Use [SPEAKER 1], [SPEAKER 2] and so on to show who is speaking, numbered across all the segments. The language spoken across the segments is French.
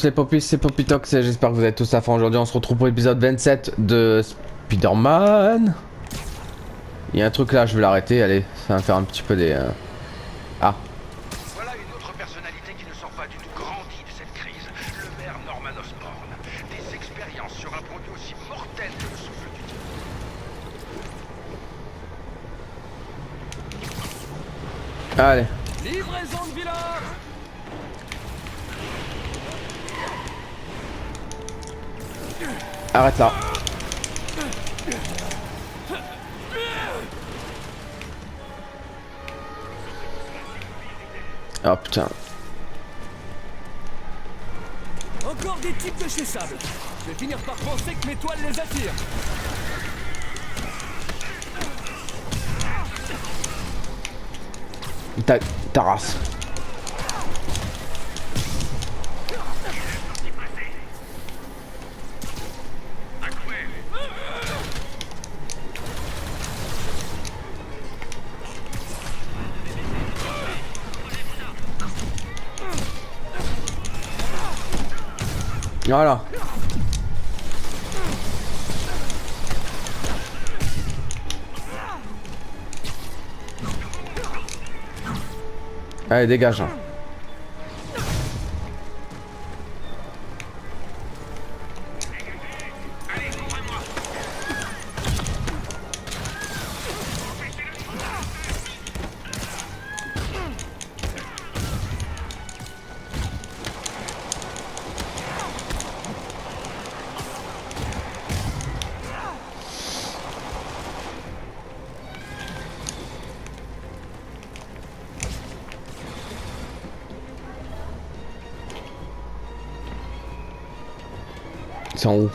[SPEAKER 1] tous les popis, c'est Popitox, j'espère que vous êtes tous à fond. Aujourd'hui on se retrouve pour l'épisode 27 de Spider-Man. Il y a un truc là, je vais l'arrêter, allez, ça va me faire un petit peu des... Ah.
[SPEAKER 2] Voilà une autre personnalité qui ne sort pas du tout grandi de cette crise. Le maire Norman Osborn. Des expériences sur un produit aussi mortel que le souffle du dieu.
[SPEAKER 1] Allez.
[SPEAKER 3] Livraison de village.
[SPEAKER 1] Arrête là. Oh putain.
[SPEAKER 3] Encore des types de chez Sable. Je vais finir par penser que mes toiles les attirent.
[SPEAKER 1] Ta race. Voilà. Allez, dégage. Ils sont où?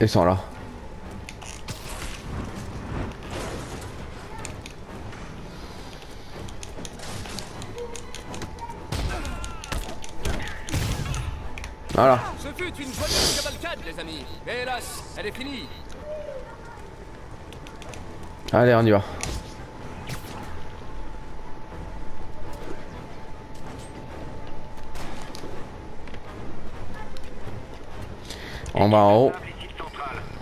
[SPEAKER 1] Ils sont là. Voilà.
[SPEAKER 3] Ce fut une joyeuse cavalcade, les amis. Mais hélas, elle est finie.
[SPEAKER 1] Allez, on y va. On va en haut.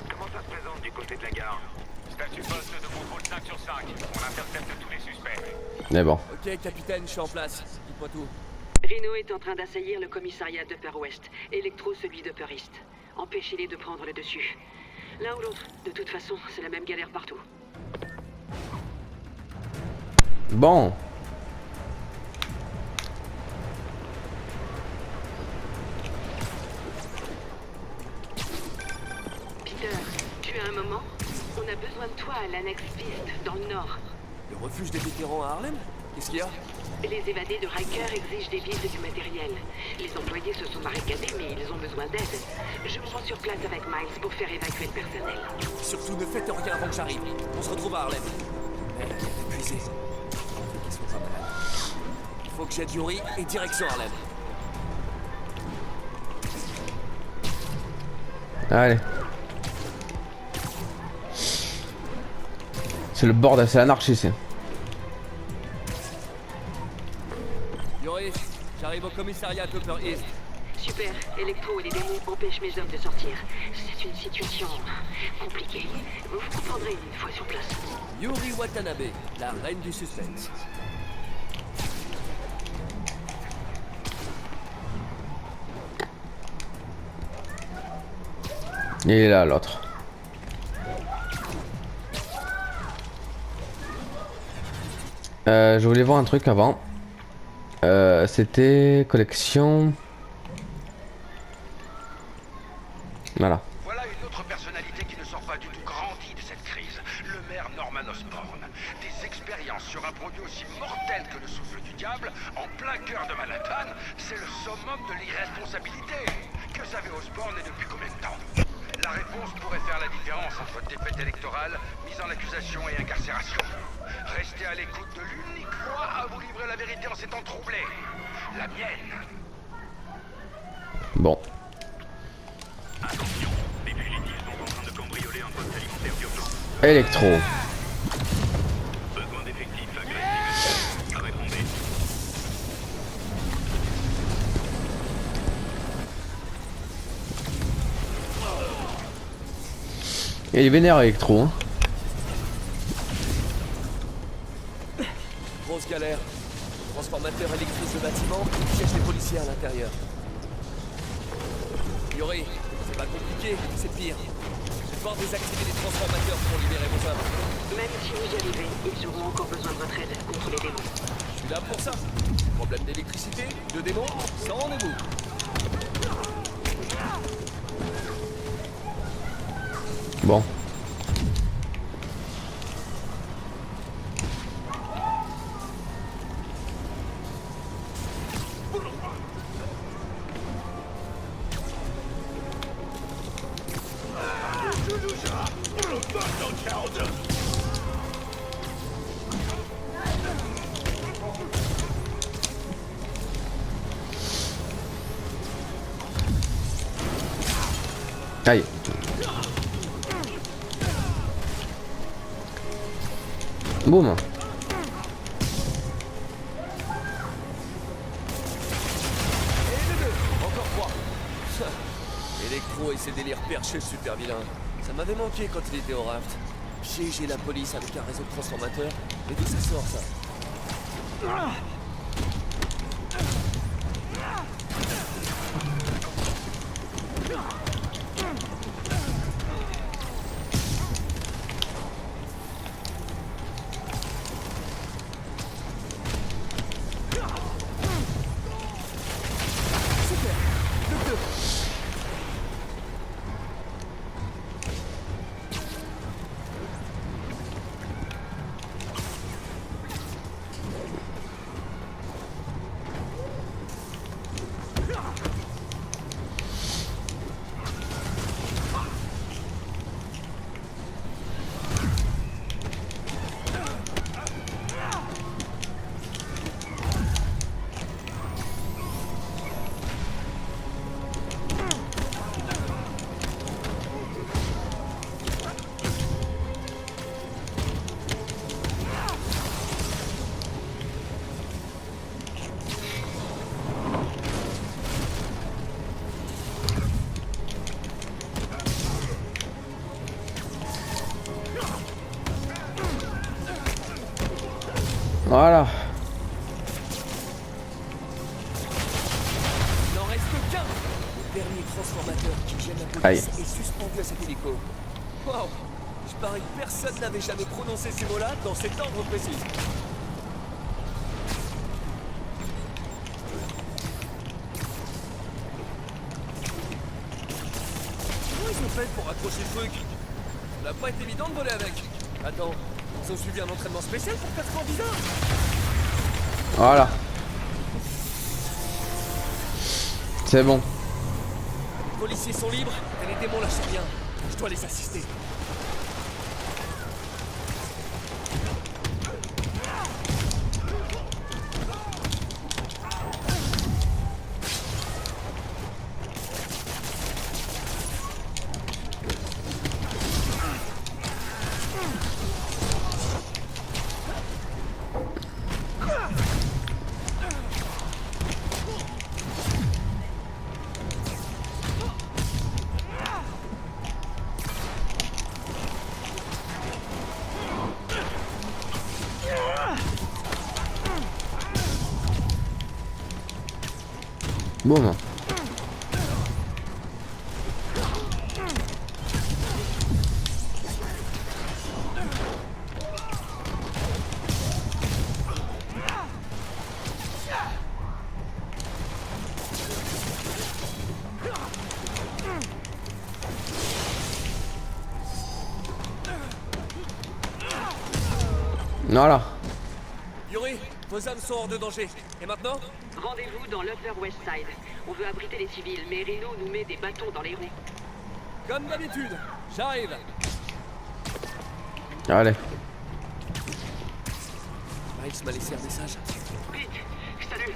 [SPEAKER 2] Comment ça se présente du côté de la gare? Statut poste de contrôle 5 sur 5. On intercepte tous les suspects.
[SPEAKER 1] Mais bon.
[SPEAKER 3] Ok, capitaine, je suis en place. Dites-moi tout.
[SPEAKER 4] Rhino est en train d'assaillir le commissariat d'Upper West, Electro celui d'Upper East. Empêchez-les de prendre le dessus. L'un ou l'autre, de toute façon, c'est la même galère partout.
[SPEAKER 1] Bon.
[SPEAKER 4] Peter, tu as un moment? On a besoin de toi à l'annexe Piste, dans le nord.
[SPEAKER 3] Le refuge des vétérans à Harlem? Qu'est-ce qu'il y a?
[SPEAKER 4] Les évadés de Riker exigent des vistes et du matériel. Les employés se sont barricadés, mais ils ont besoin d'aide. Je me rends sur place avec Miles pour faire évacuer le personnel.
[SPEAKER 3] Surtout ne faites rien avant que j'arrive. On se retrouve à Harlem. Épuisé. Qu'ils soient pas malades. Il faut que j'aide Yuri et direction Harlem.
[SPEAKER 1] Allez. C'est le bordel, c'est l'anarchie ici.
[SPEAKER 3] Yuri, j'arrive au commissariat d'Upper East.
[SPEAKER 4] Super, Electro et les démons empêchent mes hommes de sortir. C'est une situation compliquée. Vous comprendrez une fois sur place.
[SPEAKER 3] Yuri Watanabe, la reine du suspense.
[SPEAKER 1] Il est là l'autre. Je voulais voir un truc avant. C'était collection. Voilà.
[SPEAKER 2] Voilà une autre personnalité qui ne sort pas du tout grandi de cette crise. Le maire Norman Osborn. Des expériences sur un produit aussi mortel que le souffle du diable, en plein cœur de Manhattan, c'est le summum de l'irresponsabilité. Que savait Osborn et depuis combien campagne électorale, mise en accusation et incarcération. Restez à l'écoute de l'unique voix à vous livrer la vérité en ces temps troublés. La mienne.
[SPEAKER 1] Bon.
[SPEAKER 5] Attention, les fugitifs sont en train de cambrioler un poste alimentaire d'urgence.
[SPEAKER 1] Electro.
[SPEAKER 5] Besoin d'effectifs agressifs. À répondre.
[SPEAKER 1] Il est vénère Electro. Hein.
[SPEAKER 3] Grosse galère. Transformateur électrique de bâtiment, piège les policiers à l'intérieur. Yuri, c'est pas compliqué, c'est pire. Je vais devoir désactiver les transformateurs pour libérer vos hommes.
[SPEAKER 4] Même si vous y arrivez, ils auront encore besoin de votre aide contre les démons.
[SPEAKER 3] Je suis là pour ça. Problème d'électricité, de démons, sans rendez-vous.
[SPEAKER 1] Bon. Aïe. Boum.
[SPEAKER 3] Encore 3. Electro et ses délires perchés, super vilain. Ça m'avait manqué quand il était au raft. Piéger la police avec un réseau de transformateurs. Mais d'où ça sort, ça?
[SPEAKER 1] Voilà.
[SPEAKER 3] Il n'en reste qu'un. Le dernier transformateur qui gêne la
[SPEAKER 1] Aïe.
[SPEAKER 3] police est suspendu à cet hélico. Waouh. Je parie que personne n'avait jamais prononcé ces mots-là dans cet ordre précis. Comment ils ont fait pour accrocher le truc? Ça n'a pas été évident de voler avec. Attends, ils ont suivi un entraînement spécial pour faire ce camp bizarre?
[SPEAKER 1] Voilà. C'est bon.
[SPEAKER 3] Les policiers sont libres et les démons lâchent rien. Je dois les assister.
[SPEAKER 1] Boum. Voilà.
[SPEAKER 3] Yuri, vos âmes sont hors de danger. Et maintenant?
[SPEAKER 4] Rendez-vous dans l'Upper West Side. On veut abriter les civils, mais Reno nous met des bâtons dans les roues.
[SPEAKER 3] Comme d'habitude, j'arrive.
[SPEAKER 1] Allez.
[SPEAKER 3] Miles m'a laissé un message.
[SPEAKER 2] Pete, salut.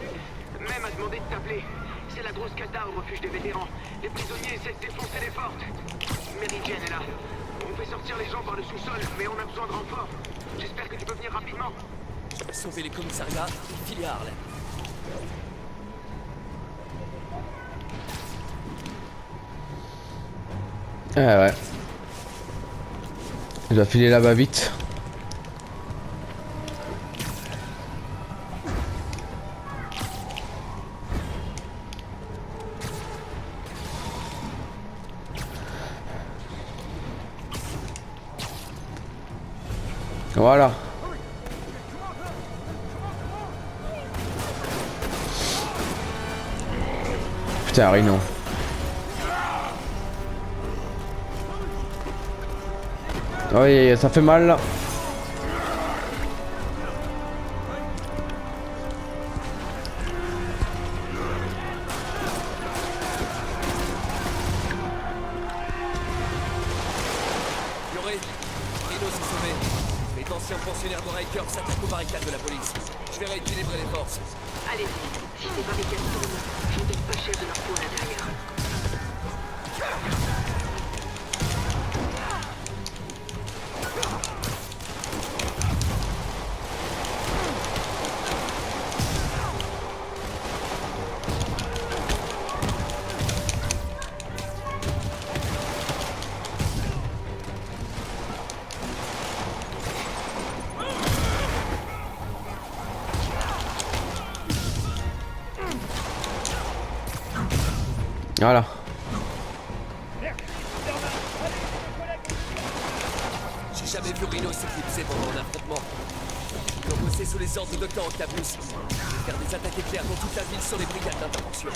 [SPEAKER 2] Même a demandé de t'appeler. C'est la grosse cata au refuge des vétérans. Les prisonniers essaient de défoncer les fortes. Mary Jane est là. On fait sortir les gens par le sous-sol, mais on a besoin de renfort. J'espère que tu peux venir rapidement.
[SPEAKER 3] Je vais sauver les commissariats et filer à Harlem.
[SPEAKER 1] Ah ouais. Je dois filer là-bas vite. Voilà. Putain, Rhino. Oui, ça fait mal là.
[SPEAKER 3] Yoré, Rhino s'est sauvé. Les anciens pensionnaires de Riker s'attaquent aux barricades de la police. Je vais rééquilibrer les forces.
[SPEAKER 4] Allez-y. Si ces barricades tournent, je ne donne pas cher de leur peau à l'intérieur.
[SPEAKER 1] Voilà.
[SPEAKER 3] J'ai jamais vu Rhino s'éclipser pendant un affrontement. Ils ont bossé sous les ordres du docteur Octavius. Faire des attaques éclairs dans toute la ville sur les brigades d'intervention.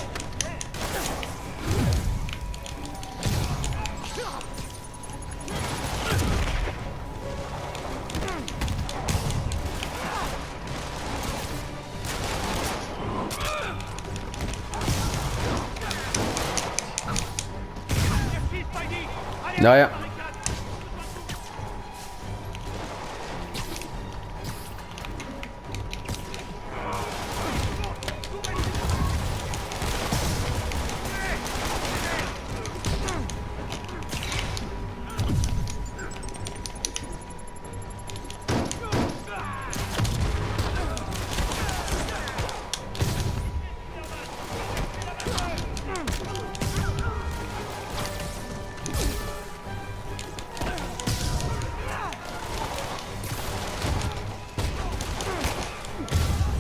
[SPEAKER 1] De rien.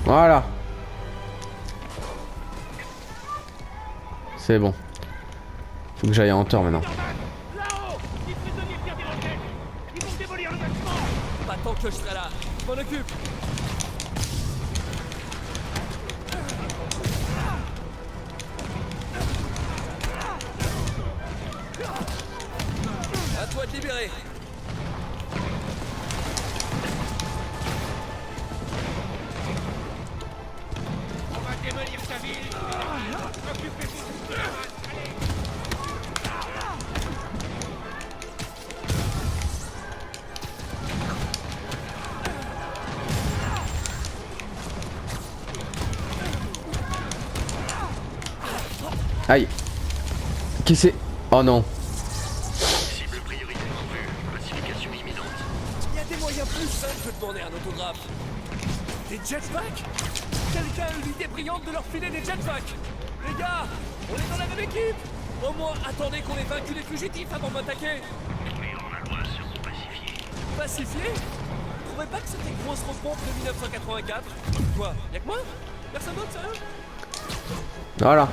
[SPEAKER 1] Voilà. C'est bon. Faut que j'aille en hauteur maintenant.
[SPEAKER 5] Là-haut, les prisonniers tirent des roquettes. Ils vont démolir le bâtiment.
[SPEAKER 3] Pas tant que je serai là. Je m'en occupe. À toi de libérer.
[SPEAKER 5] On va démolir ta ville. Occupez-vous de la race. Allez.
[SPEAKER 1] Aïe. Qui c'est? Oh non.
[SPEAKER 5] Cible prioritaire en vue. Classification imminente.
[SPEAKER 3] Il y a des moyens plus simples que de demander un autographe. Des jetpacks? Quelqu'un a eu l'idée brillante de leur filer des jetpacks. Les gars, on est dans la même équipe. Au moins, attendez qu'on ait vaincu les fugitifs avant de m'attaquer.
[SPEAKER 5] Mais on a le droit de se repacifier.
[SPEAKER 3] Pacifié? Vous trouvez pas que c'était grosse repompe de 1984? Quoi? Y'a que moi? Personne d'autre, sérieux?
[SPEAKER 1] Voilà.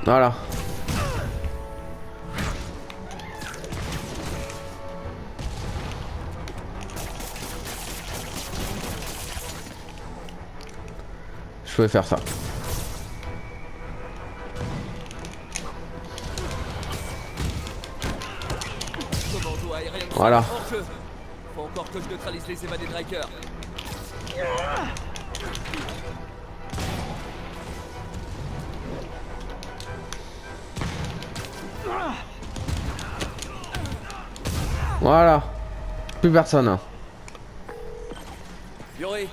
[SPEAKER 1] Voilà. pouvais faire ça.
[SPEAKER 3] Commando aérien.
[SPEAKER 1] Voilà.
[SPEAKER 3] En jeu. Faut encore que je neutralise les évadés de Riker.
[SPEAKER 1] Voilà. Plus personne. Hein.
[SPEAKER 3] Yuri,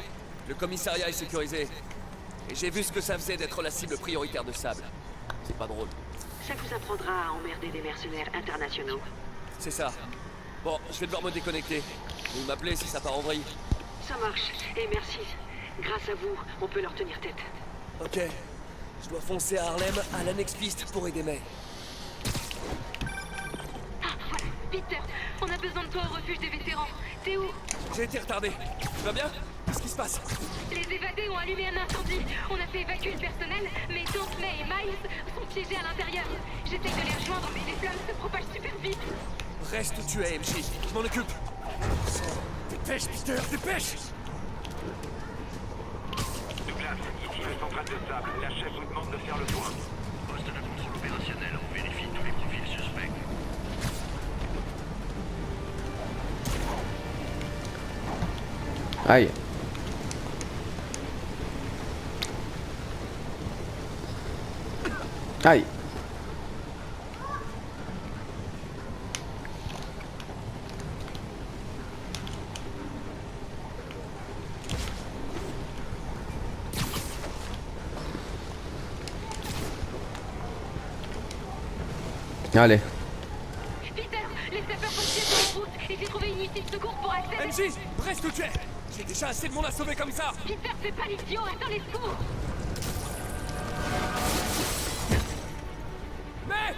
[SPEAKER 3] le commissariat est sécurisé. Et j'ai vu ce que ça faisait d'être la cible prioritaire de Sable. C'est pas drôle.
[SPEAKER 4] Ça vous apprendra à emmerder des mercenaires internationaux.
[SPEAKER 3] C'est ça. Bon, je vais devoir me déconnecter. Vous m'appelez si ça part en vrille.
[SPEAKER 4] Ça marche, et merci. Grâce à vous, on peut leur tenir tête.
[SPEAKER 3] Ok. Je dois foncer à Harlem, à l'annexe piste, pour aider May.
[SPEAKER 6] Ah, voilà. Peter, on a besoin de toi au refuge des vétérans. T'es où?
[SPEAKER 3] J'ai été retardé. Tu vas bien? Qu'est-ce qui se passe?
[SPEAKER 6] Les évadés ont allumé un incendie. On a fait évacuer le personnel, mais Dante, May et Miles sont piégés à l'intérieur. J'essaye de les rejoindre, mais les flammes se propagent super vite.
[SPEAKER 3] Reste où tu es, MJ. Je m'en occupe.
[SPEAKER 5] Dépêche, Peter, dépêche!
[SPEAKER 2] Douglas, ici le central de Sable. La chef vous demande de faire le point.
[SPEAKER 7] Poste de contrôle opérationnel, on vérifie tous les profils suspects.
[SPEAKER 1] Aïe. Aïe. Allez.
[SPEAKER 6] Peter, les sapeurs-pompiers sont en route et j'ai trouvé une issue de secours pour accéder.
[SPEAKER 3] MJ, reste où tu es. J'ai déjà assez de monde à sauver comme ça.
[SPEAKER 6] Peter, fais pas l'idiot, attends les secours.
[SPEAKER 3] Mais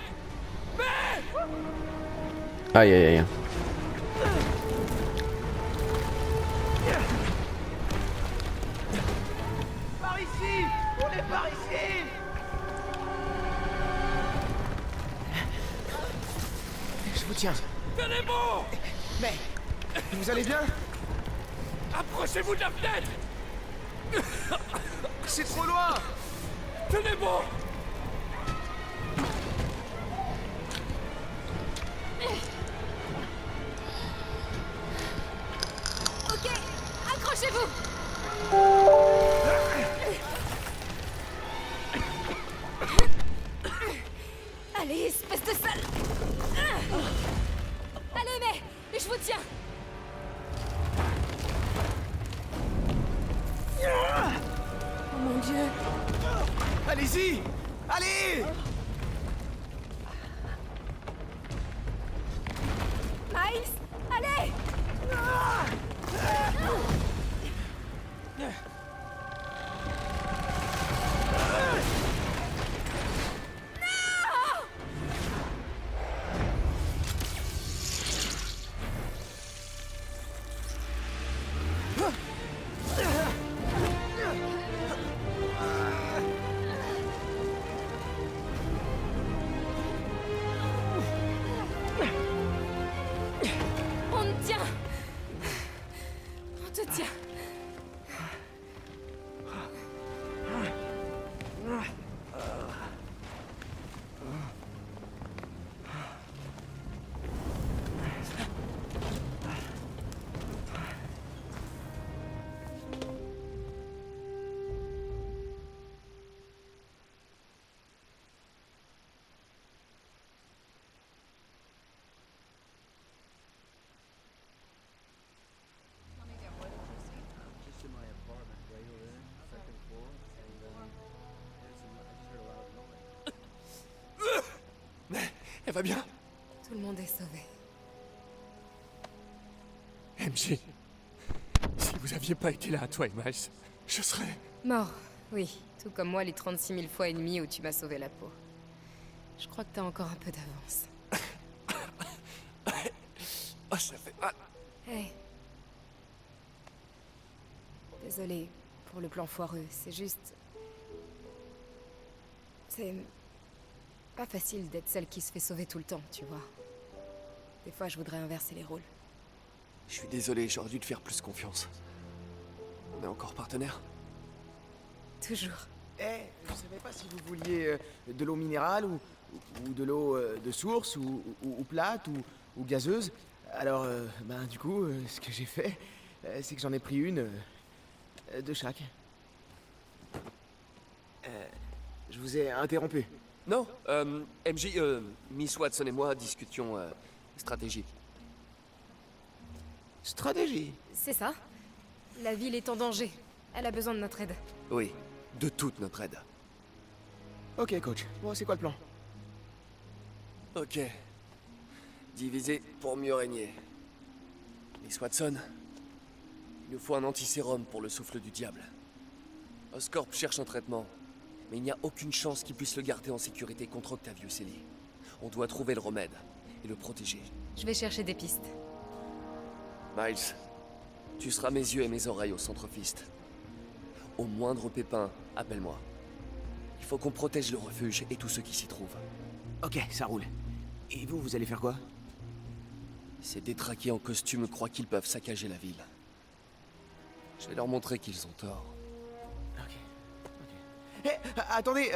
[SPEAKER 1] Aïe aïe aïe.
[SPEAKER 5] Par ici! On est par ici! Je vous tiens.
[SPEAKER 3] tenez bon.
[SPEAKER 5] Mais, vous allez bien?
[SPEAKER 3] Approchez-vous de la fenêtre.
[SPEAKER 5] C'est trop loin!
[SPEAKER 3] Tenez bon.
[SPEAKER 6] Ok, accrochez-vous. Allez, espèce de sale. Allez, mais je vous tiens. Oh mon Dieu.
[SPEAKER 5] Allez-y! Allez!
[SPEAKER 6] Miles, allez. On te tient. On te tient.
[SPEAKER 3] Elle va bien?
[SPEAKER 6] Tout le monde est sauvé.
[SPEAKER 3] MJ, si vous aviez pas été là, toi et Miles, je serais...
[SPEAKER 6] Mort, oui. Tout comme moi les 36 000 fois et demi où tu m'as sauvé la peau. Je crois que t'as encore un peu d'avance.
[SPEAKER 3] Oh, ça fait mal.
[SPEAKER 6] Hey. Désolée pour le plan foireux, c'est juste... C'est... pas facile d'être celle qui se fait sauver tout le temps, tu vois. Des fois, je voudrais inverser les rôles.
[SPEAKER 3] Je suis désolé, j'aurais dû te faire plus confiance. On est encore partenaires?
[SPEAKER 8] toujours.
[SPEAKER 9] Eh, je savais pas si vous vouliez de l'eau minérale ou de l'eau de source ou plate ou gazeuse. Alors, ben du coup, ce que j'ai fait, c'est que j'en ai pris une de chaque. Je vous ai interrompu.
[SPEAKER 3] Non, MJ, Miss Watson et moi discutions stratégie.
[SPEAKER 9] Stratégie.
[SPEAKER 8] C'est ça. La ville est en danger. Elle a besoin de notre aide.
[SPEAKER 3] Oui, de toute notre aide.
[SPEAKER 9] Ok, coach. Bon, c'est quoi le plan?
[SPEAKER 3] Ok. Diviser pour mieux régner. Miss Watson, il nous faut un antisérum pour le souffle du diable. Oscorp cherche un traitement, mais il n'y a aucune chance qu'il puisse le garder en sécurité contre Octavius Eli. On doit trouver le remède et le protéger.
[SPEAKER 8] Je vais chercher des pistes.
[SPEAKER 3] Miles, tu seras mes yeux et mes oreilles au centre Fist. Au moindre pépin, appelle-moi. Il faut qu'on protège le refuge et tous ceux qui s'y trouvent.
[SPEAKER 9] Ok, ça roule. Et vous, vous allez faire quoi?
[SPEAKER 3] Ces détraqués en costume croient qu'ils peuvent saccager la ville. Je vais leur montrer qu'ils ont tort.
[SPEAKER 9] Ok. Hé, attendez,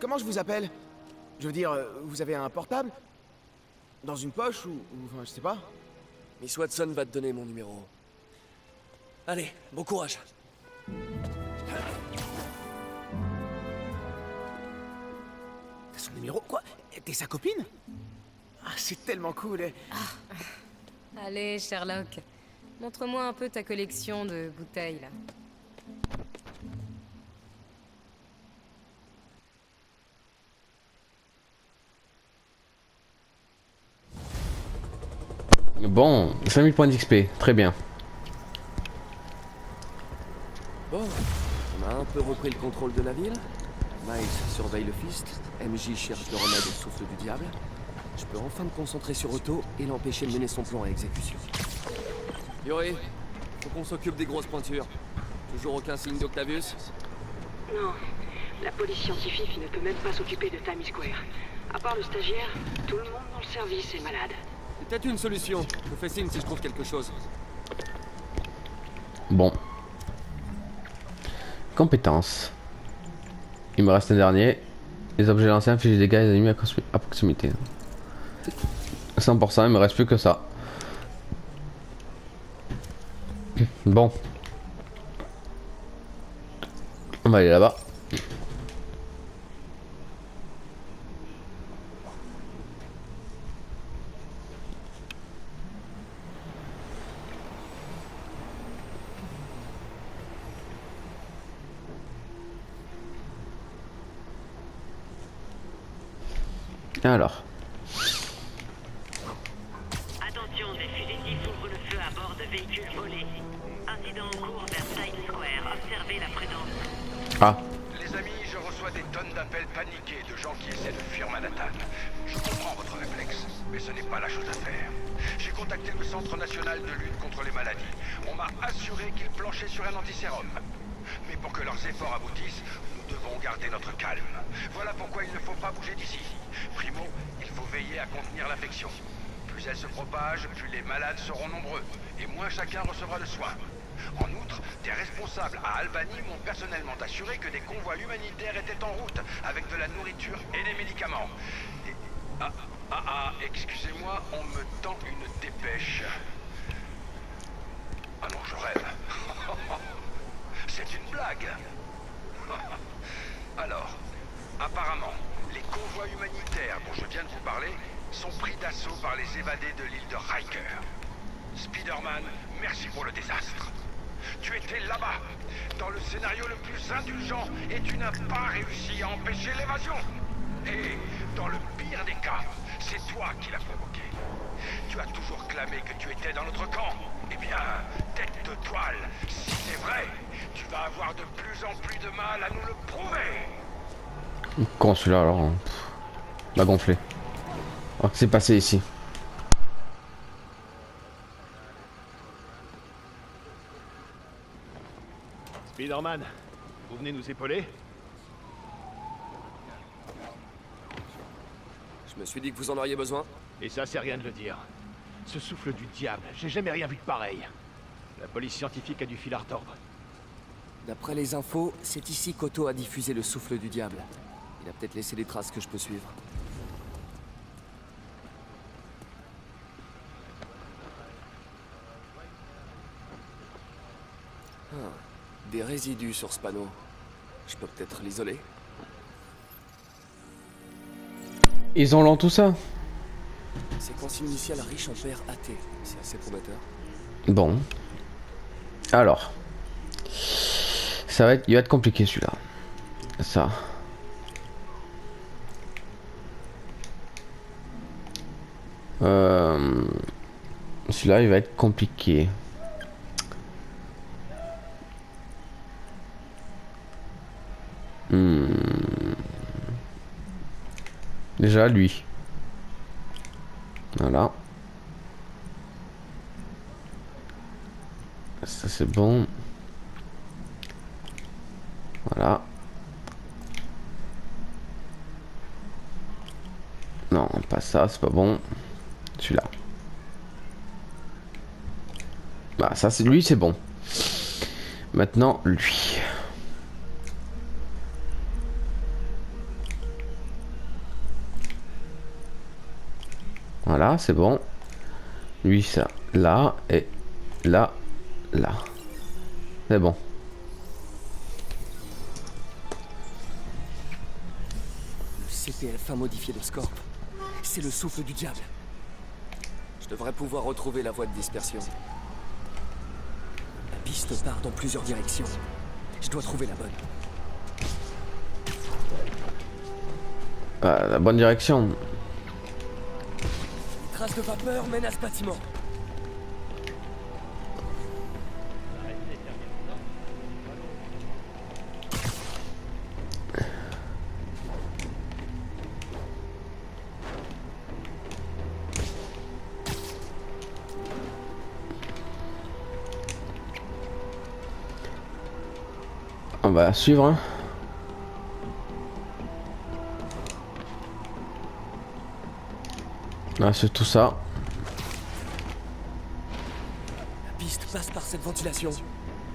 [SPEAKER 9] comment je vous appelle? Je veux dire, vous avez un portable? Dans une poche ou enfin, je sais pas.
[SPEAKER 3] Miss Watson va te donner mon numéro. Allez, bon courage.
[SPEAKER 9] T'as son numéro? Quoi? T'es sa copine? Ah, c'est tellement cool.
[SPEAKER 8] Allez, Sherlock. Montre-moi un peu ta collection de bouteilles, là.
[SPEAKER 1] Bon, 5000 points d'XP, très bien.
[SPEAKER 3] Bon, on a un peu repris le contrôle de la ville. Miles surveille le Fist. MJ cherche le remède au souffle du diable. Je peux enfin me concentrer sur Otto et l'empêcher de mener son plan à exécution. Yuri, faut qu'on s'occupe des grosses pointures. Toujours aucun signe d'Octavius?
[SPEAKER 4] Non, la police scientifique ne peut même pas s'occuper de Times Square. À part le stagiaire, tout le monde dans le service est malade.
[SPEAKER 3] C'est peut-être une solution. Je fais signe si je trouve quelque chose.
[SPEAKER 1] Bon. Compétences. Il me reste un dernier. Les objets lancés infligent des dégâts à les ennemis à proximité. 100%, il me reste plus que ça. Bon. On va aller là-bas. Alors.
[SPEAKER 10] Attention, des fugitifs ouvrent le feu à bord de véhicules volés. Incident en cours vers Times Square. Observez la présence.
[SPEAKER 1] Ah.
[SPEAKER 7] Les amis, je reçois des tonnes d'appels paniqués de gens qui essaient de fuir Manhattan. Je comprends votre réflexe, mais ce n'est pas la chose à faire. J'ai contacté le Centre national de lutte contre les maladies. On m'a assuré qu'ils planchaient sur un antisérum. Mais pour que leurs efforts aboutissent, nous devons garder notre calme. Voilà pourquoi il ne faut pas bouger d'ici. Primo, il faut veiller à contenir l'infection. Plus elle se propage, plus les malades seront nombreux, et moins chacun recevra de soins. En outre, des responsables à Albany m'ont personnellement assuré que des convois humanitaires étaient en route, avec de la nourriture et des médicaments. Et... excusez-moi, on me tend une dépêche. Ah non, je rêve. C'est une blague. Alors, apparemment, les convois humanitaires dont je viens de vous parler sont pris d'assaut par les évadés de l'île de Riker. Spider-Man, merci pour le désastre. Tu étais là-bas, dans le scénario le plus indulgent, et tu n'as pas réussi à empêcher l'évasion. Et, dans le pire des cas, c'est toi qui l'as provoqué. Tu as toujours clamé que tu étais dans notre camp. Eh bien, tête de toile, si c'est vrai, tu vas avoir de plus en plus de mal à nous le prouver.
[SPEAKER 1] Con celui-là alors. M'a gonflé. Alors que c'est passé ici.
[SPEAKER 5] Spider-Man, vous venez nous épauler?
[SPEAKER 3] Je me suis dit que vous en auriez besoin.
[SPEAKER 5] Et ça, c'est rien de le dire. Ce souffle du diable, j'ai jamais rien vu de pareil. La police scientifique a du fil à retordre.
[SPEAKER 3] D'après les infos, c'est ici qu'Otto a diffusé le souffle du diable. Il a peut-être laissé des traces que je peux suivre. Ah, des résidus sur ce panneau. Je peux peut-être l'isoler.
[SPEAKER 1] Isolons tout ça.
[SPEAKER 3] Séquence initiale riche en paires AT. C'est assez prometteur.
[SPEAKER 1] Bon. Alors. Il va être compliqué celui-là. Ça. Celui-là, il va être compliqué. Déjà, lui. Voilà. Ça, c'est bon. Voilà. Non, pas ça, c'est pas bon. Celui-là. Bah, ça, c'est lui, c'est bon. Maintenant, lui. Voilà, c'est bon. Lui, ça, là, et là, là. C'est bon.
[SPEAKER 3] Le CPF1 modifié de Scorp. C'est le souffle du diable. Je devrais pouvoir retrouver la voie de dispersion. La piste part dans plusieurs directions. Je dois trouver la bonne.
[SPEAKER 1] La bonne direction.
[SPEAKER 3] Trace de vapeur mène à ce bâtiment.
[SPEAKER 1] On va suivre. Hein. Ah, c'est tout ça.
[SPEAKER 3] La piste passe par cette ventilation.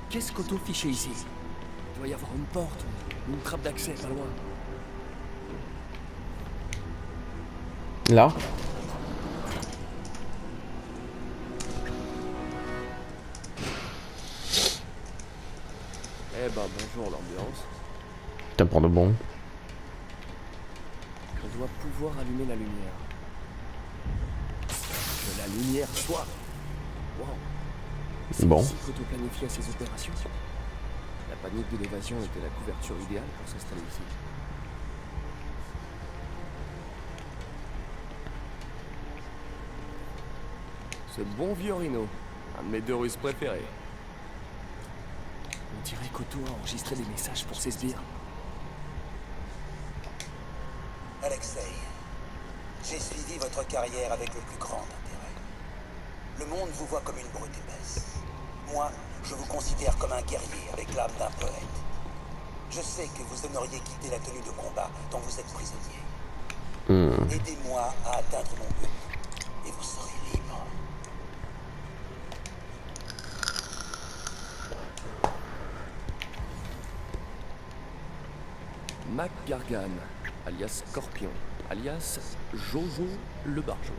[SPEAKER 3] Qu'est-ce qu'Otto fichait ici? Il doit y avoir une porte ou une trappe d'accès pas loin.
[SPEAKER 1] Là.
[SPEAKER 3] Eh ben bonjour l'ambiance.
[SPEAKER 1] T'as pour de bon.
[SPEAKER 3] On doit pouvoir allumer la lumière. Que la lumière soit. Wow. C'est
[SPEAKER 1] Bon.
[SPEAKER 3] ici qu'Otto planifiait ses opérations. La panique de l'évasion était la couverture idéale pour s'installer ici. Ce bon vieux Rhino, un de mes deux Russes préférés. On dirait qu'Otto a enregistré des messages pour ses sbires.
[SPEAKER 11] Alexei, j'ai suivi votre carrière avec le plus grand intérêt. Le monde vous voit comme une brute épaisse. Moi, je vous considère comme un guerrier avec l'âme d'un poète. Je sais que vous aimeriez quitter la tenue de combat dont vous êtes prisonnier. Aidez-moi à atteindre mon but, et vous serez libre.
[SPEAKER 3] Mac Gargan, alias Scorpion, alias Jojo le Barjo.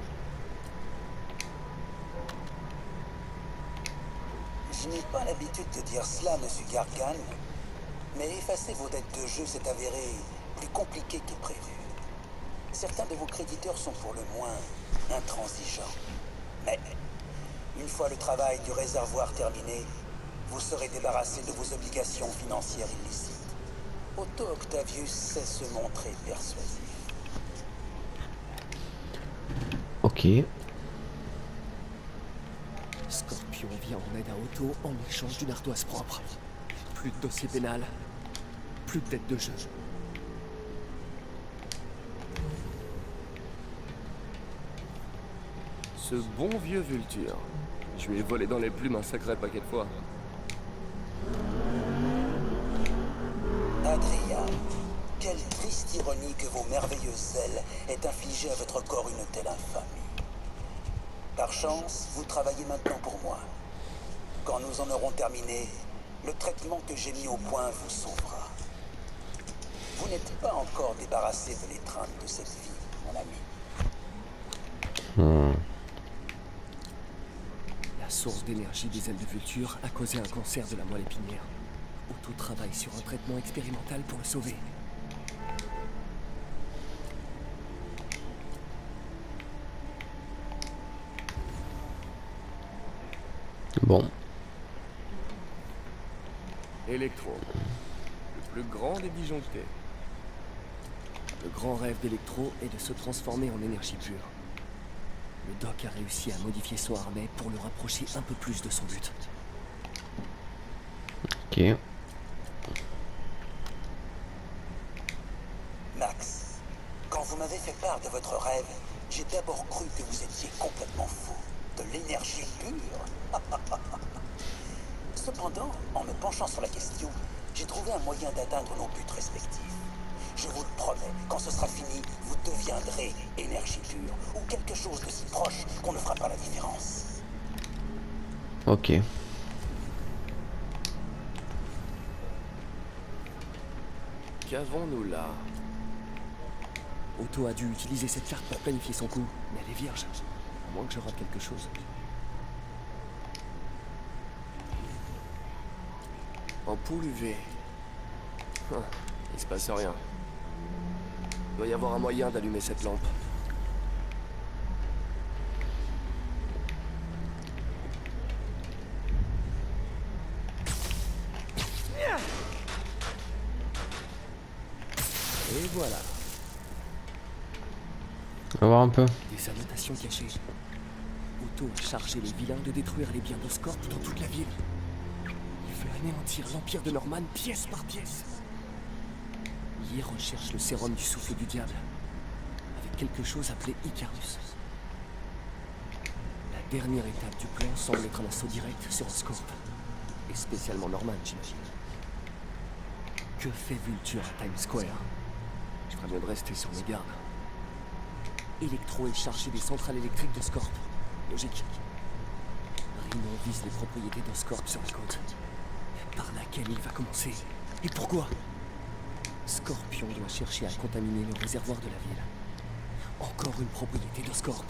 [SPEAKER 11] Je n'ai pas l'habitude de dire cela, monsieur Gargan, mais effacer vos dettes de jeu s'est avéré plus compliqué que prévu. Certains de vos créditeurs sont pour le moins intransigeants. Mais une fois le travail du réservoir terminé, vous serez débarrassé de vos obligations financières illicites. Otto Octavius sait se montrer persuasif.
[SPEAKER 1] Ok.
[SPEAKER 3] Scorpion vient en aide à Otto en échange d'une ardoise propre. Plus de dossier pénal, plus de dettes de jeu. Ce bon vieux Vulture, je lui ai volé dans les plumes un sacré paquet de fois.
[SPEAKER 11] Adrien, quelle triste ironie que vos merveilleuses ailes aient infligé à votre corps une telle infamie. Par chance, vous travaillez maintenant pour moi. Quand nous en aurons terminé, Le traitement que j'ai mis au point vous sauvera. Vous n'êtes pas encore débarrassé de l'étreinte de cette vie, mon ami.
[SPEAKER 3] La source d'énergie des ailes de Vulture a causé un cancer de la moelle épinière. Otto travaille sur un traitement expérimental pour le sauver.
[SPEAKER 1] Bon.
[SPEAKER 3] Electro, le plus grand des disjonctés. Le grand rêve d'Electro est de se transformer en énergie pure. Le Doc a réussi à modifier son harnais pour le rapprocher un peu plus de son but.
[SPEAKER 1] Ok.
[SPEAKER 11] Max, quand vous m'avez fait part de votre rêve, j'ai d'abord cru que vous étiez complètement fou. De l'énergie pure. Cependant, en me penchant sur la question, j'ai trouvé un moyen d'atteindre nos buts respectifs. Je vous le promets, quand ce sera fini, vous deviendrez énergie pure, ou quelque chose de si proche qu'on ne fera pas la différence.
[SPEAKER 1] Ok.
[SPEAKER 3] Qu'avons-nous là? Otto a dû utiliser cette carte pour planifier son coup, mais elle est vierge. À moins que je rate quelque chose. Ampoule UV. Il se passe rien. Il doit y avoir un moyen d'allumer cette lampe. Et voilà.
[SPEAKER 1] On va voir un peu.
[SPEAKER 3] Des annotations cachées. Otto a chargé les vilains de détruire les biens d'Oscorp dans toute la ville. Il veut anéantir l'Empire de Norman pièce par pièce. Yi recherche le sérum du souffle du diable, avec quelque chose appelé Icarus. La dernière étape du plan semble être un assaut direct sur Oscorp, et spécialement Norman, j'imagine. Que fait Vulture à Times Square? Je ferais mieux de rester sur mes gardes. Electro est chargé des centrales électriques d'Oscorp. Logique. Rhino vise les propriétés d'Oscorp sur la côte. Par laquelle il va commencer? Et pourquoi? Scorpion doit chercher à contaminer le réservoir de la ville. Encore une propriété d'Oscorp.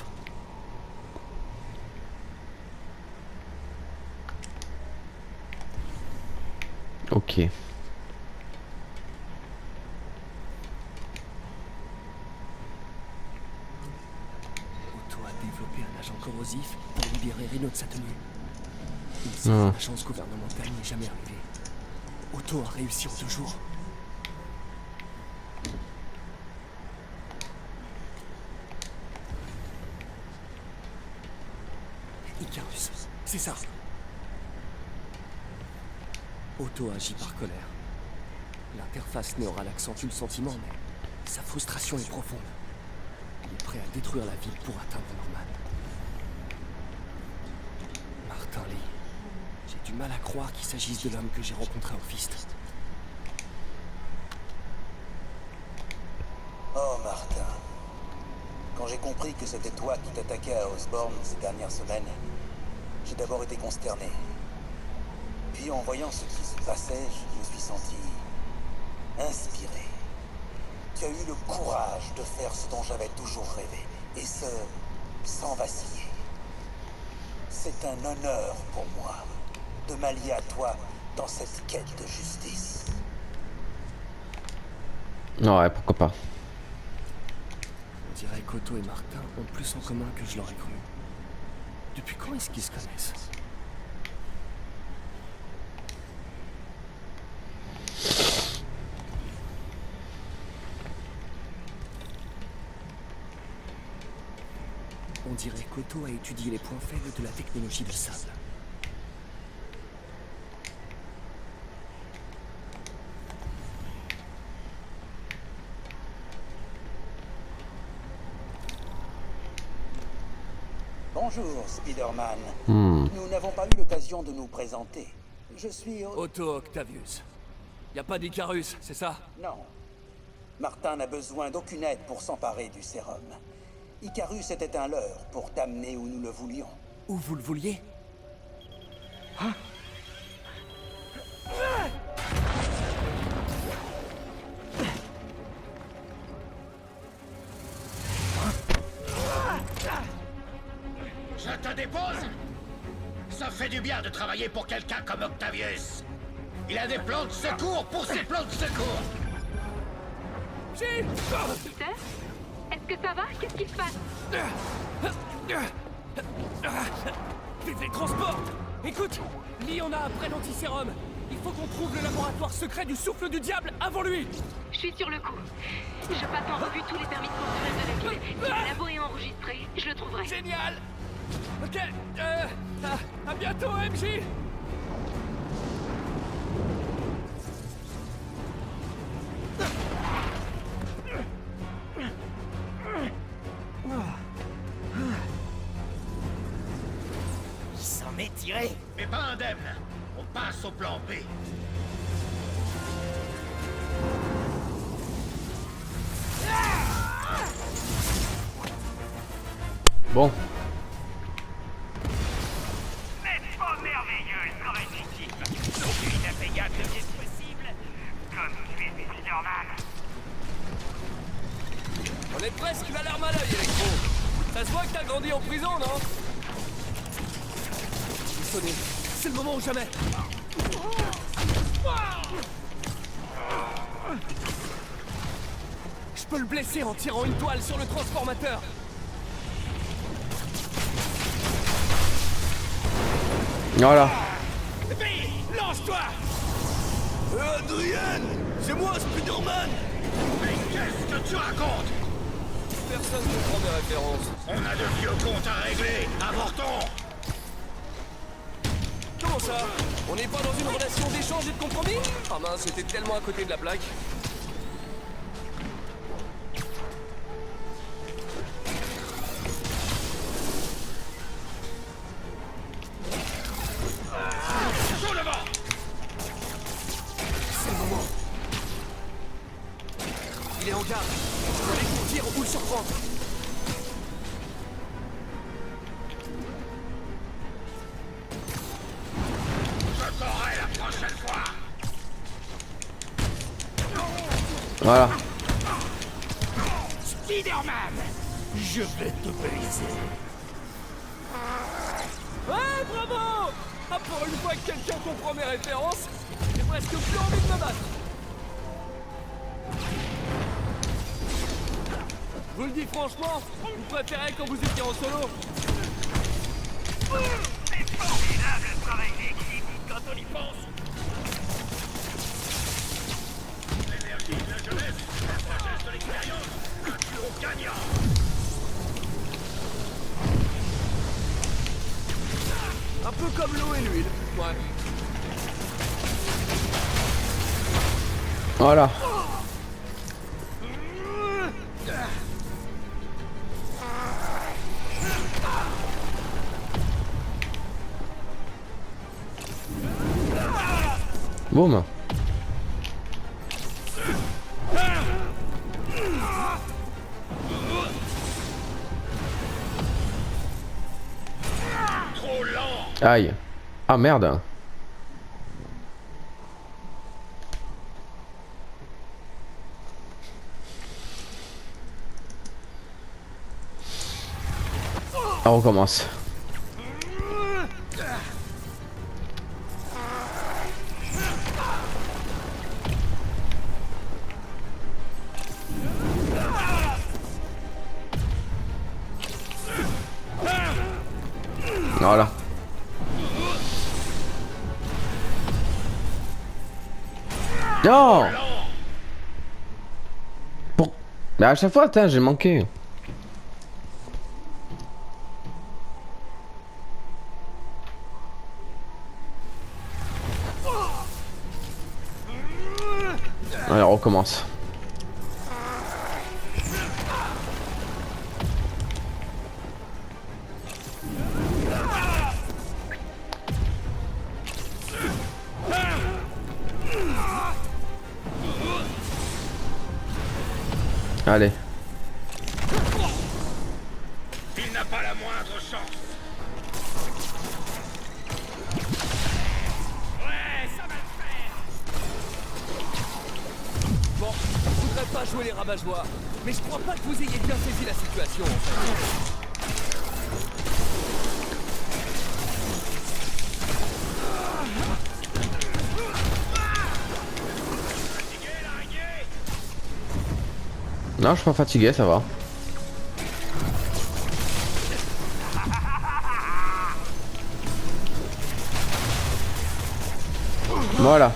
[SPEAKER 1] Ok.
[SPEAKER 3] Otto a développé un agent corrosif pour libérer Rhino de sa tenue. Une seule agence gouvernementale n'est jamais arrivée. Otto a réussi en 2 jours. Icarus, c'est ça. Otto agit par colère. L'interface neural accentue le sentiment, mais sa frustration est profonde. Il est prêt à détruire la ville pour atteindre Norman. Martin Lee. J'ai du mal à croire qu'il s'agisse de l'homme que j'ai rencontré au Fist.
[SPEAKER 11] Oh, Martin. Quand j'ai compris que c'était toi qui t'attaquais à Osborn ces dernières semaines, j'ai d'abord été consterné. Puis en voyant ce qui se passait, je me suis senti inspiré. Tu as eu le courage de faire ce dont j'avais toujours rêvé, et ce, sans vaciller. C'est un honneur pour moi de m'allier à toi dans cette quête de justice.
[SPEAKER 1] Ouais, pourquoi pas.
[SPEAKER 3] On dirait qu'Otto et Martin ont plus en commun que je l'aurais cru. Depuis quand est-ce qu'ils se connaissent? On dirait qu'Otto a étudié les points faibles de la technologie du sable.
[SPEAKER 11] Bonjour, Spider-Man. Nous n'avons pas eu l'occasion de nous présenter. Je suis...
[SPEAKER 3] Otto Octavius. Y a pas d'Icarus, c'est ça?
[SPEAKER 11] Non. Martin n'a besoin d'aucune aide pour s'emparer du sérum. Icarus était un leurre pour t'amener où nous le voulions.
[SPEAKER 3] Où vous le vouliez?
[SPEAKER 7] bien de travailler pour quelqu'un comme Octavius. Il a des plans de secours pour ses plans de secours.
[SPEAKER 3] Jill!
[SPEAKER 6] Peter? Est-ce que ça va? Qu'est-ce qui se passe?
[SPEAKER 3] Vive les transports! Écoute, Lee en a après l'antisérum. Il faut qu'on trouve le laboratoire secret du souffle du diable avant lui.
[SPEAKER 6] Je suis sur le coup. Je passe en revue tous les permis de construire de la ville. Si le labo est enregistré, je le trouverai.
[SPEAKER 3] Génial! Ok, à bientôt, MJ!
[SPEAKER 5] Il s'en est tiré.
[SPEAKER 7] Mais pas indemne. On passe au plan B.
[SPEAKER 1] Bon.
[SPEAKER 5] N'est-ce pas merveilleux, notre équipe? Aucune impeccable devienne possible. Comme tu es Spider-Man.
[SPEAKER 3] On est presque la larme à l'œil, Electro. Ça se voit que t'as grandi en prison, non? Sonné. C'est le moment ou jamais. Je peux le blesser en tirant une toile sur le transformateur.
[SPEAKER 1] Voilà.
[SPEAKER 3] Vite, lance-toi! Adrien! C'est moi, Spider-Man!
[SPEAKER 7] Mais qu'est-ce que tu racontes?
[SPEAKER 3] Personne ne prend mes références.
[SPEAKER 7] On a de vieux comptes à régler. Avortons.
[SPEAKER 3] Comment ça? On n'est pas dans une relation d'échange et de compromis? Ah mince, c'était tellement à côté de la plaque. C'est le moment. Il est en garde. Je dois les tir ou le surprendre.
[SPEAKER 7] Je t'aurai la prochaine fois.
[SPEAKER 1] Voilà.
[SPEAKER 5] Spider-Man! Je vais te briser.
[SPEAKER 3] Ouais, bravo! Ah, pour une fois que quelqu'un comprend mes références, j'ai presque plus envie de me battre. Je vous le dis franchement, vous préférez quand vous étiez en solo.
[SPEAKER 5] C'est formidable le travail d'équipe quand on y pense.
[SPEAKER 7] L'énergie de la jeunesse, la sagesse de l'expérience, un duo gagnant.
[SPEAKER 3] Un peu comme l'eau et l'huile. Ouais.
[SPEAKER 1] Voilà. Boum.
[SPEAKER 7] Trop lent.
[SPEAKER 1] Aïe. Ah merde. On recommence. Voilà. Non. Pour... Mais à chaque fois, attends, j'ai manqué. Allez, on recommence. Allez.
[SPEAKER 7] Il n'a pas la moindre chance.
[SPEAKER 5] Ouais, ça va le faire.
[SPEAKER 3] Bon, je voudrais pas jouer les rabat-joie, mais je crois pas que vous ayez bien saisi la situation en fait.
[SPEAKER 1] Non, je suis pas fatigué, ça va. Voilà.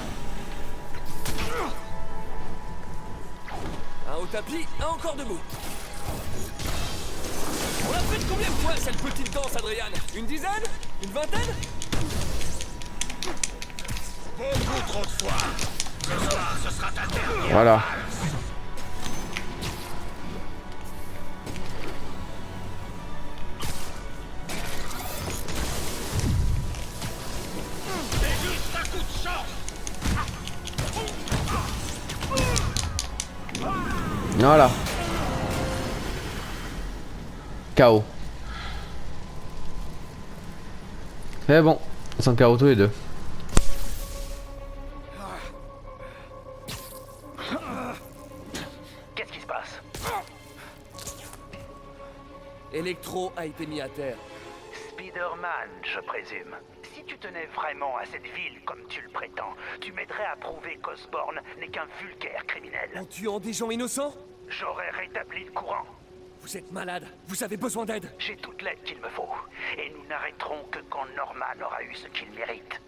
[SPEAKER 3] Un au tapis, un encore debout. On l'a fait combien de fois cette petite danse, Adrian? Une dizaine? Une vingtaine?
[SPEAKER 5] Beaucoup trop de fois. Ce soir, ce sera ta dernière.
[SPEAKER 1] Voilà.
[SPEAKER 5] C'est juste un coup de chance.
[SPEAKER 1] Voilà. KO. C'est bon. Ils sont KO tous les deux.
[SPEAKER 5] Qu'est-ce qui se passe?
[SPEAKER 3] Electro a été mis à terre.
[SPEAKER 5] Spider-Man, je présume. Si tu tenais vraiment à cette ville comme tu le prétends, tu m'aiderais à prouver qu'Osborn n'est qu'un vulgaire criminel.
[SPEAKER 3] En tuant des gens innocents?
[SPEAKER 5] J'aurais rétabli le courant.
[SPEAKER 3] Vous êtes malade. Vous avez besoin d'aide.
[SPEAKER 5] J'ai toute l'aide qu'il me faut. Et nous n'arrêterons que quand Norman aura eu ce qu'il mérite.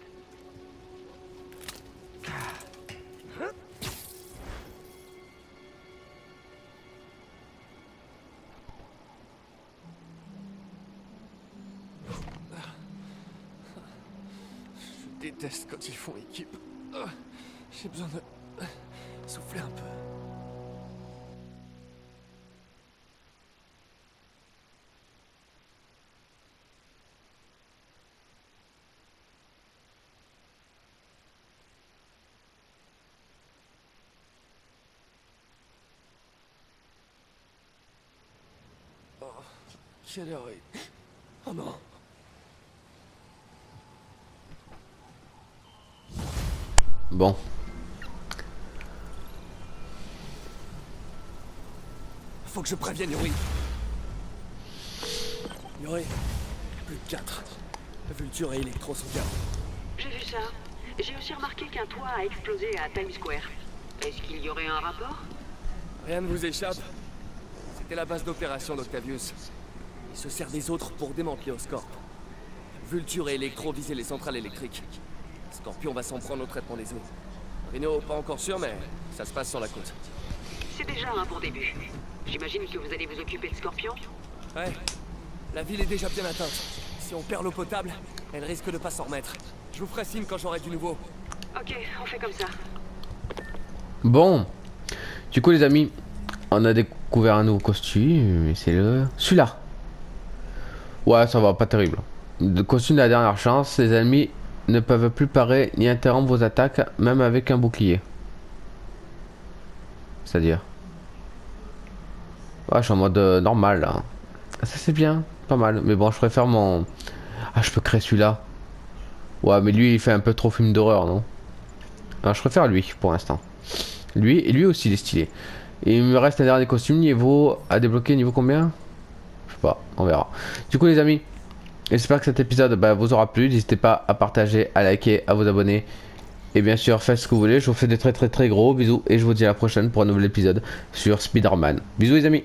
[SPEAKER 3] Je déteste quand ils font équipe. J'ai besoin de souffler un peu. Oh, quelle heure est... Oh non.
[SPEAKER 1] Bon.
[SPEAKER 3] Faut que je prévienne Yuri. Yuri, plus de 4. Vulture et Electro sont bien.
[SPEAKER 4] J'ai vu ça. J'ai aussi remarqué qu'un toit a explosé à Times Square. Est-ce qu'il y aurait un rapport?
[SPEAKER 3] Rien ne vous échappe. C'était la base d'opération d'Octavius. Il se sert des autres pour démanteler Oscorp. Vulture et Electro visaient les centrales électriques. Scorpion va s'en prendre au traitement des eaux. Rhino, pas encore sûr, mais ça se passe sur la côte.
[SPEAKER 4] C'est déjà un bon début. J'imagine que vous allez vous occuper de Scorpion?
[SPEAKER 3] Ouais. La ville est déjà bien atteinte. Si on perd l'eau potable, elle risque de pas s'en remettre. Je vous ferai signe quand j'aurai du nouveau.
[SPEAKER 4] Ok, on fait comme ça.
[SPEAKER 1] Bon. Du coup les amis, on a découvert un nouveau costume. C'est celui-là. Ouais, ça va, pas terrible. Le costume de la dernière chance. Les ennemis ne peuvent plus parer ni interrompre vos attaques, même avec un bouclier. C'est-à-dire... Ouais, je suis en mode normal là. Ça c'est bien, pas mal. Mais bon, je préfère mon... Ah, je peux créer celui-là. Ouais, mais lui il fait un peu trop film d'horreur, non? Alors, je préfère lui pour l'instant. Lui, et lui aussi il est stylé. Et il me reste un dernier costume niveau à débloquer, niveau combien? Je sais pas, on verra. Du coup les amis, j'espère que cet épisode vous aura plu. N'hésitez pas à partager, à liker, à vous abonner. Et bien sûr, faites ce que vous voulez. Je vous fais des très gros bisous. Et je vous dis à la prochaine pour un nouvel épisode sur Spider-Man. Bisous les amis.